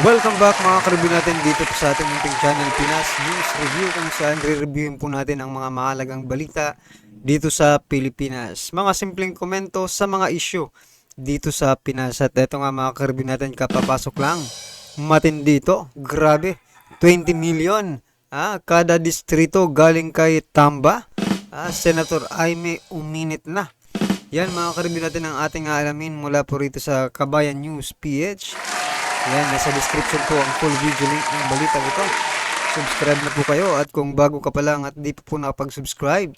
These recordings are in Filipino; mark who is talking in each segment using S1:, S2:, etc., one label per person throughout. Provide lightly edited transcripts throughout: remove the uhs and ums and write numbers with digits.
S1: Welcome back mga karibin natin dito po sa ating munting channel Pinas News Review, kung saan re-reviewin po natin ang mga mahalagang balita dito sa Pilipinas. Mga simpleng komento sa mga issue dito sa Pinas. At eto nga mga karibin natin, kapapasok lang. Matindi ito, grabe. 20 million kada distrito galing kay Tamba. Senator Aimee uminit na. Yan mga karibin natin ang ating alamin mula po rito sa Kabayan News PH. Yan, nasa description po ang full video link ng balita ito. Subscribe na po kayo, at kung bago ka pa lang at di pa po nakapag-subscribe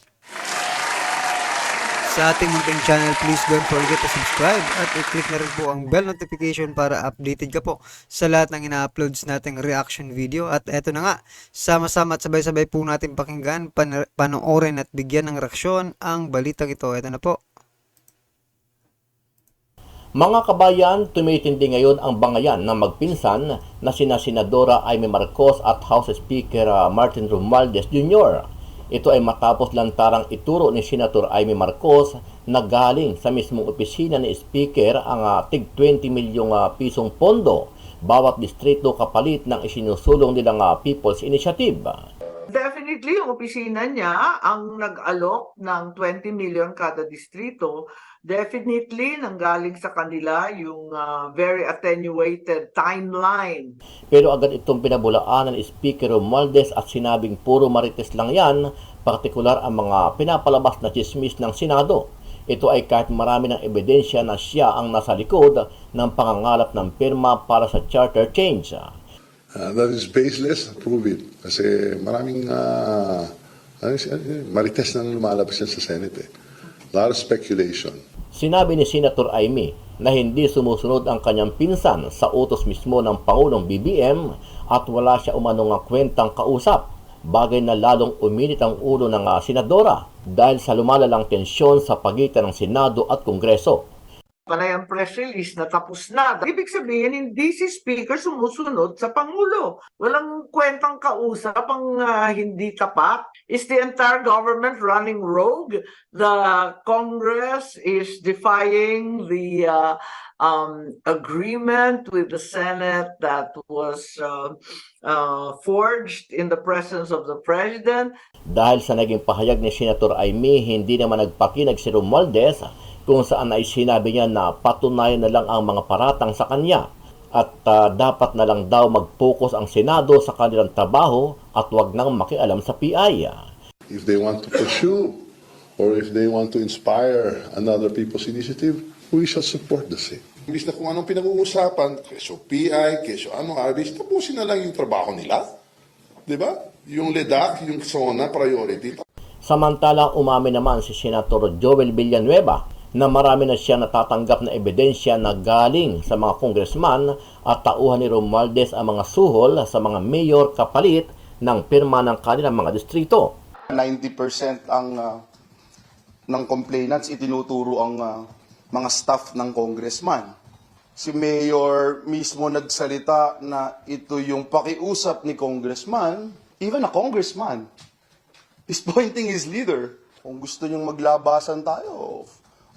S1: sa ating munting channel, please don't forget to subscribe at i-click na rin po ang bell notification para updated ka po sa lahat ng ina-uploads nating reaction video. At eto na nga, sama-sama at sabay-sabay po natin pakinggan, panoorin at bigyan ng reaksyon ang balitang ito. Eto na po.
S2: Mga kabayan, tumitindi ngayon ang bangayan ng magpinsan na sina Senadora Aimee Marcos at House Speaker Martin Romualdez Jr. Ito ay matapos lantarang ituro ni Senator Aimee Marcos na galing sa mismong opisina ni Speaker ang tig 20 milyong pisong pondo bawat distrito kapalit ng isinusulong nilang People's Initiative.
S3: Definitely, yung opisina niya ang nag-alok ng 20 million kada distrito. Definitely, nanggaling sa kanila yung very attenuated timeline.
S2: Pero agad itong pinabulaanan ni Speaker Romualdez at sinabing puro marites lang yan, partikular ang mga pinapalabas na chismis ng Senado. Ito ay kahit marami ng ebidensya na siya ang nasa likod ng pangangalap ng pirma para sa charter change.
S4: That is baseless, prove it. Kasi maraming marites na lumalabas yan sa Senate. A lot of speculation.
S2: Sinabi ni Senator Aimee na hindi sumusunod ang kanyang pinsan sa utos mismo ng Pangulong BBM at wala siya umanong kwentang kausap, bagay na lalong uminit ang ulo ng senadora dahil sa lumalalang tensyon sa pagitan ng Senado at Kongreso.
S3: Panay ang press release na tapos na. Ibig sabihin, hindi si Speaker sumusunod sa Pangulo. Walang kwentang kausap ang hindi tapat. Is the entire government running rogue? The Congress is defying the agreement with the Senate that was forged in the presence of the President.
S2: Dahil sa naging pahayag ni Senator Aimee, hindi naman nagpakinag si Romualdez kung saan ay sinabi niya na patunayan na lang ang mga paratang sa kanya at dapat na lang daw mag-focus ang Senado sa kanilang trabaho at wag nang makialam sa PI.
S4: If they want to pursue or if they want to inspire another people's initiative, we shall support the same. Imbis na kung anong pinag-uusapan, keso PI, keso RBC, tapusin na lang yung trabaho nila. Diba? Yung LEDAC, yung SONA priority.
S2: Samantala, umamin naman si Senator Joel Villanueva na marami na siya natatanggap na ebidensya na galing sa mga congressman at tauhan ni Romualdez ang mga suhol sa mga mayor kapalit ng pirma ng kanilang mga distrito.
S5: 90% ng complainants itinuturo ang mga staff ng congressman. Si mayor mismo nagsalita na ito yung pakiusap ni congressman, even a congressman is pointing his leader. Kung gusto nyong maglabasan tayo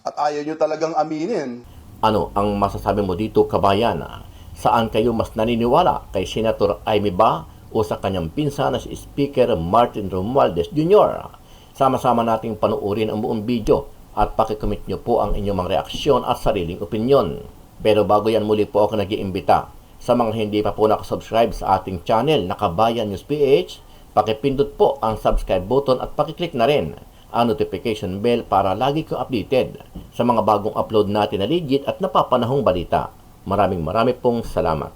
S5: at ayaw nyo talagang aminin.
S2: Ano ang masasabi mo dito, kabayan? Saan kayo mas naniniwala, kay Senator Aimee ba o sa kanyang pinsan na si Speaker Martin Romualdez Jr.? Sama-sama nating panuorin ang buong video at pakikomment nyo po ang inyong mga reaksyon at sariling opinyon. Pero bago yan, muli po ako nag-iimbita sa mga hindi pa po nakasubscribe sa ating channel na Kabayan News PH, pakipindot po ang subscribe button at pakiclick na rin ang notification bell para lagi kang updated sa mga bagong upload natin na legit at napapanahong balita. Maraming pong salamat.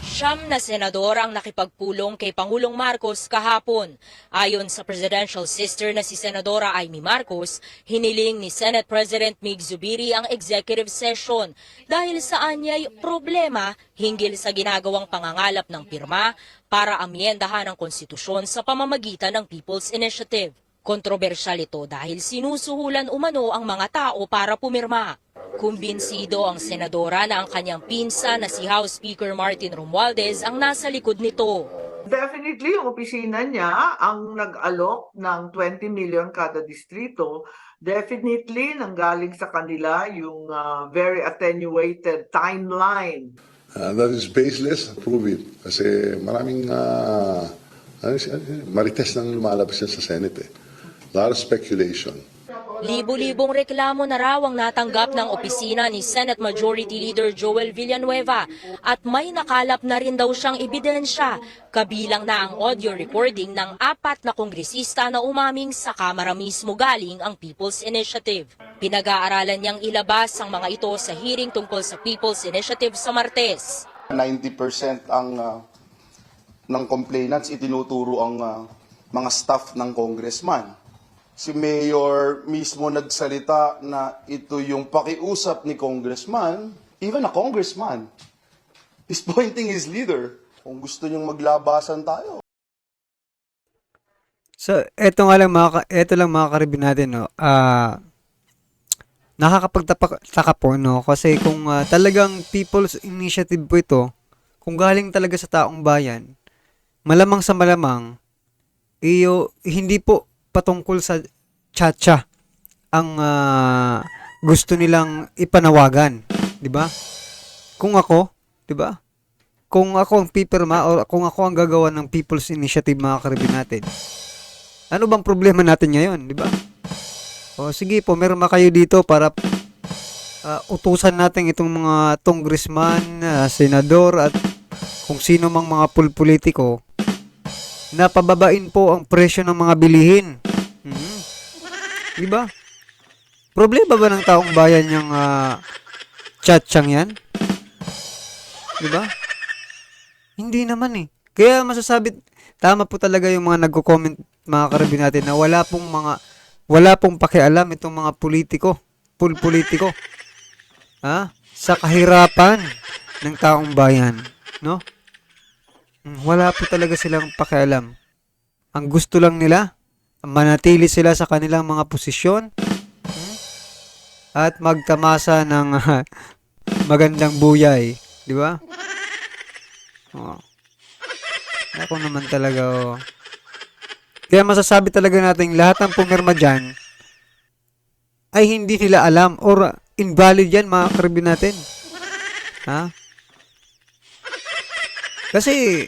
S6: Siyam na senador ang nakipagpulong kay Pangulong Marcos kahapon. Ayon sa presidential sister na si Senadora Aimee Marcos, hiniling ni Senate President Mig Zubiri ang executive session dahil sa anyay problema hinggil sa ginagawang pangangalap ng pirma para amyendahan ang konstitusyon sa pamamagitan ng People's Initiative. Kontrobersyal ito dahil sinusuhulan umano ang mga tao para pumirma. Kumbinsido ang senadora na ang kanyang pinsa na si House Speaker Martin Romualdez ang nasa likod nito.
S3: Definitely, yung opisina niya ang nag-alok ng 20 million kada distrito. Definitely, nanggaling sa kanila yung very attenuated timeline.
S4: That is baseless, prove it. Kasi maraming marites nang lumalabas yan sa Senate. A lot of speculation.
S6: Libo-libong reklamo na raw ang natanggap ng opisina ni Senate Majority Leader Joel Villanueva at may nakalap na rin daw siyang ebidensya, kabilang na ang audio recording ng 4 na kongresista na umaming sa Kamara mismo galing ang People's Initiative. Pinag-aaralan niyang ilabas ang mga ito sa hearing tungkol sa People's Initiative sa Martes.
S5: 90% ng complainants itinuturo ang mga staff ng congressman. Si Mayor mismo nagsalita na ito yung pakiusap ni congressman, even a congressman, is pointing his leader. Kung gusto niyong maglabasan tayo.
S1: So, eto lang mga karibin natin, no. Nakakapagtaka po, no, kasi kung talagang People's Initiative po ito, kung galing talaga sa taong bayan, malamang sa malamang, hindi po patungkol sa tsa-tsa ang gusto nilang ipanawagan, 'di ba? Kung ako, 'di ba? Kung ako ang pipirma o kung ako ang gagawa ng People's Initiative, mga karibin natin, ano bang problema natin ngayon, 'di ba? O sige po, meron kayo dito para utusan natin itong mga congressman, senador at kung sino mang mga politiko na pababain po ang presyo ng mga bilihin. Diba? Problema ba ng taong bayan yung tsatsang yan? Diba? Hindi naman eh. Kaya masasabi, tama po talaga yung mga nagko-comment, mga karabin natin, na wala pong pakialam itong mga politiko, sa kahirapan ng taong bayan, no? Wala po talaga silang pakialam. Ang gusto lang nila, manatili sila sa kanilang mga posisyon at magtamasa ng magandang buhay, di ba? Ako naman talaga. Kaya masasabi talaga natin lahat ng pumirma dyan ay hindi nila alam or invalid yan, mga karibin natin. Kasi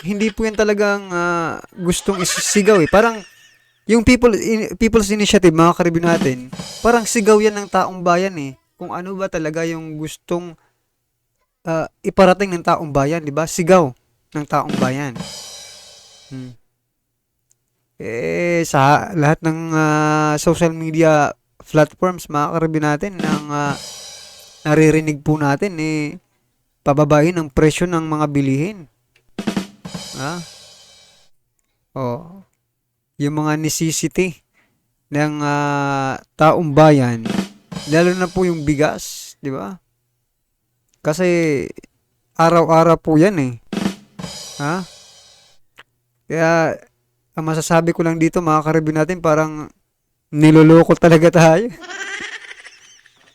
S1: hindi po yan talagang gustong isisigaw eh. Parang yung People's Initiative, mga karibin natin, parang sigaw yan ng taong bayan eh. Kung ano ba talaga yung gustong iparating ng taong bayan, di ba? Sigaw ng taong bayan. Sa lahat ng social media platforms, mga karibin natin, naririnig po natin pababain ang presyo ng mga bilihin. Yung mga necessity ng taong bayan, lalo na po yung bigas, di ba? Kasi araw-araw po yan eh. Kaya ang masasabi ko lang dito, mga karibin natin, parang niloloko talaga tayo.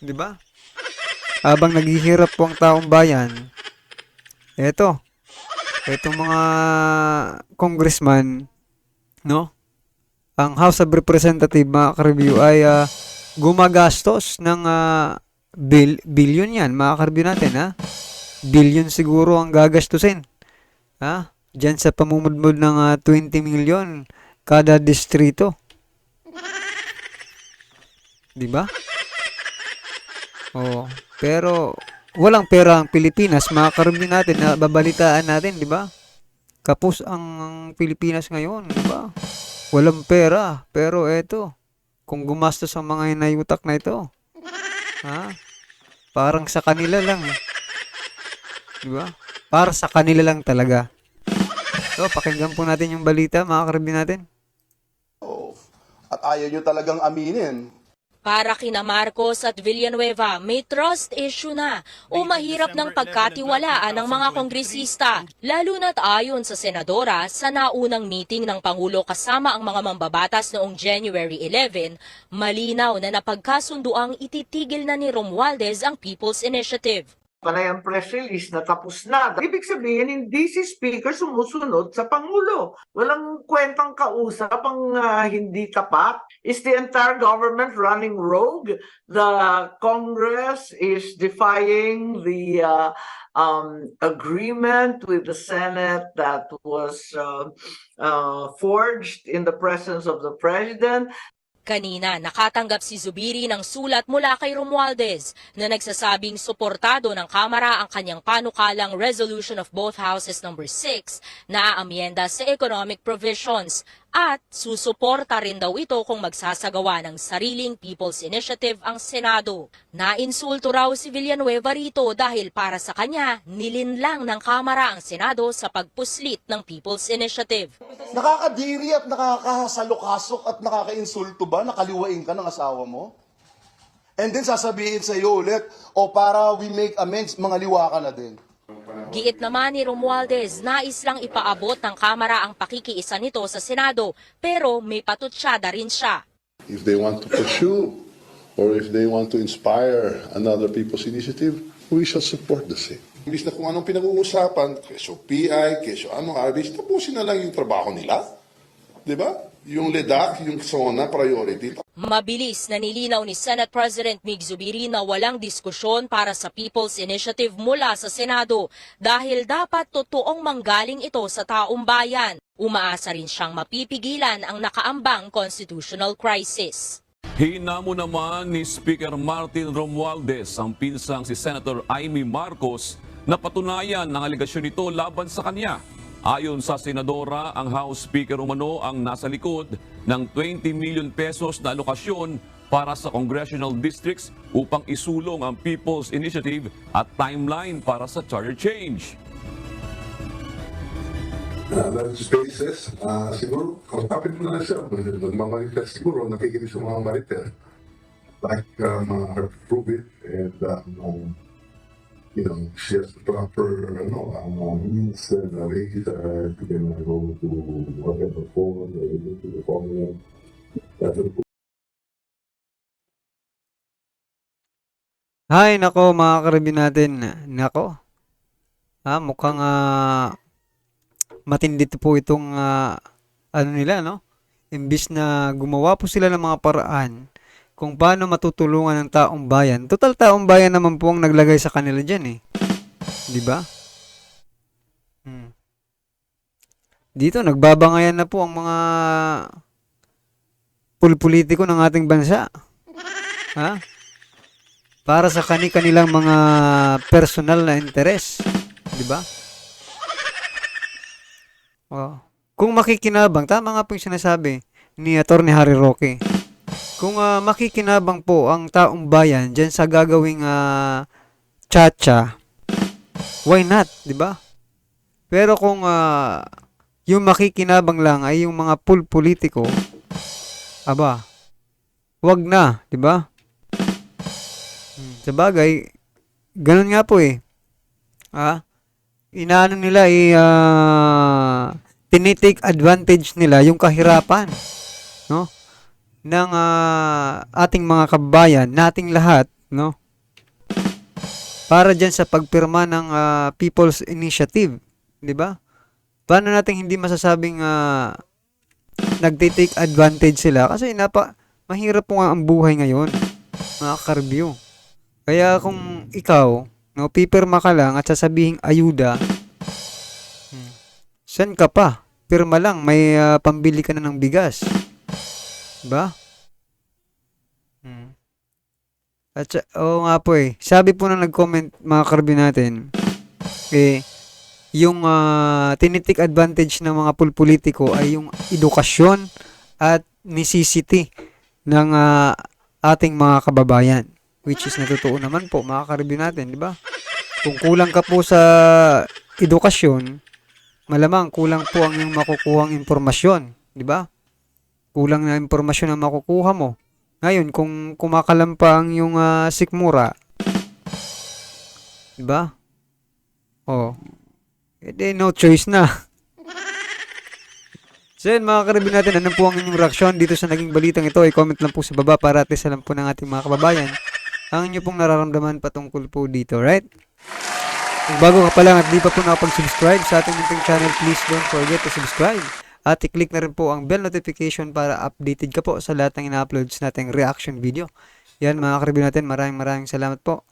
S1: Di ba? Habang naghihirap po ang taong bayan, etong mga congressman, no? Ang House of Representatives, mga ka-review, ay gumagastos ng billion yan, mga ka-review natin, Billion siguro ang gagastusin. Diyan sa pamumudmud ng 20 million kada distrito. Diba? Pero walang pera ang Pilipinas, mga ka-review natin, na babalitaan natin, diba? Kapos ang Pilipinas ngayon, diba? Walang pera, pero kung gumastos ang mga inayutak na ito, parang sa kanila lang, diba? Para sa kanila lang talaga. So, pakinggan po natin yung balita, mga karabin natin.
S5: At ayaw nyo talagang aminin.
S6: Para kina Marcos at Villanueva, may trust issue na o mahirap ng pagkatiwalaan ng mga kongresista, lalo na't ayon sa senadora sa naunang meeting ng Pangulo kasama ang mga mambabatas noong January 11, malinaw na napagkasunduang ititigil na ni Romualdez ang People's Initiative.
S3: Panay ang press release na tapos na. Ibig sabihin, hindi si Speaker sumusunod sa Pangulo. Walang kwentang kausap ang hindi tapat. Is the entire government running rogue? The Congress is defying the agreement with the Senate that was forged in the presence of the President.
S6: Kanina, nakatanggap si Zubiri ng sulat mula kay Romualdez na nagsasabing suportado ng Kamara ang kanyang panukalang Resolution of both Houses number 6 na aamyenda sa economic provisions at susuporta rin daw ito kung magsasagawa ng sariling People's Initiative ang Senado. Nainsulto raw si Villanueva rito dahil para sa kanya, nilinlang ng Kamara ang Senado sa pagpuslit ng People's Initiative.
S5: Nakakadiri at nakakasalukasok at nakakainsulto ba? Nakaliwain ka ng asawa mo? And then sasabihin sa iyo ulit, o para we make amends, mga liwa ka na din.
S6: Giit naman ni Romualdez, nais lang ipaabot ng Kamara ang pakikiisa nito sa Senado, pero may patutsyada rin siya.
S4: If they want to pursue or if they want to inspire another people's initiative, we shall support the same. Imbis na kung anong pinag-uusapan, keso PI, keso ano, RBs, tapusin na lang yung trabaho nila. Di ba? Yung LEDAC, yung SONA priority.
S6: Mabilis na nilinaw ni Senate President Mig Zubiri na walang diskusyon para sa People's Initiative mula sa Senado dahil dapat totoong manggaling ito sa taong bayan. Umaasa rin siyang mapipigilan ang nakaambang constitutional crisis.
S7: Hinamo naman ni Speaker Martin Romualdez ang pinsang si Senator Amy Marcos na patunayan ng aligasyon nito laban sa kanya. Ayon sa Senadora, ang House Speaker umano ang nasa likod ng 20 million pesos na alokasyon para sa congressional districts upang isulong ang People's Initiative at timeline para sa charter change.
S4: Spaces, siguro, kausapin mo na siya. Magmamarites siguro, nakikinig sa mga marites. Like, prove it and, you know, she has the proper, means and ways to go to whatever phone or to the phone.
S1: Hay, nako mga karabin natin. Nako. Mukhang matindi po itong ano nila, no? Imbis na gumawa po sila ng mga paraan kung paano matutulungan ng taong bayan. Total taong bayan naman po ang naglagay sa kanila dyan eh. Di ba? Dito, nagbabangayan na po ang mga politiko ng ating bansa. Ha? Para sa kanilang mga personal na interes. Di ba? Kung makikinabang, tama nga po yung sinasabi ni Atty. Harry Roque. Kung makikinabang po ang taong bayan dyan sa gagawing chacha, why not, di ba? Pero kung yung makikinabang lang ay yung mga politiko, aba, wag na, di ba? Sa bagay, ganun nga po eh. Inaano nila tinitake advantage nila yung kahirapan, no? Ng ating mga kababayan, nating lahat, no? Para dyan sa pagpirma ng People's Initiative, di ba? Paano natin hindi masasabing nagtitake advantage sila? Kasi mahirap po nga ang buhay ngayon, mga ka-review. Kaya kung ikaw, no, pipirma ka lang at sasabihing ayuda, saan ka pa? Pirma lang, may pambili ka na ng bigas. Diba? At oo nga po eh. Sabi po na nag-comment mga karbi natin, yung tinitik advantage ng mga politiko ay yung edukasyon at necessity ng ating mga kababayan. Which is natutuon naman po mga karbi natin, di ba? Kung kulang ka po sa edukasyon, malamang kulang po ang iyong makukuhang impormasyon, di ba? Kulang na impormasyon ang makukuha mo. Ngayon, kung kumakalampa ang iyong sikmura, di ba? No choice na. So yun mga karabin natin, ano po ang inyong reaksyon dito sa naging balitang ito? I-comment lang po sa baba para at least alam po ng ating mga kababayan ang inyo pong nararamdaman patungkol po dito, right? Kung bago ka pa lang at di pa po nakapag-subscribe sa ating munting channel, please don't forget to subscribe. At i-click na rin po ang bell notification para updated ka po sa lahat ng ina-uploads nating reaction video. Yan mga karabin natin, maraming salamat po.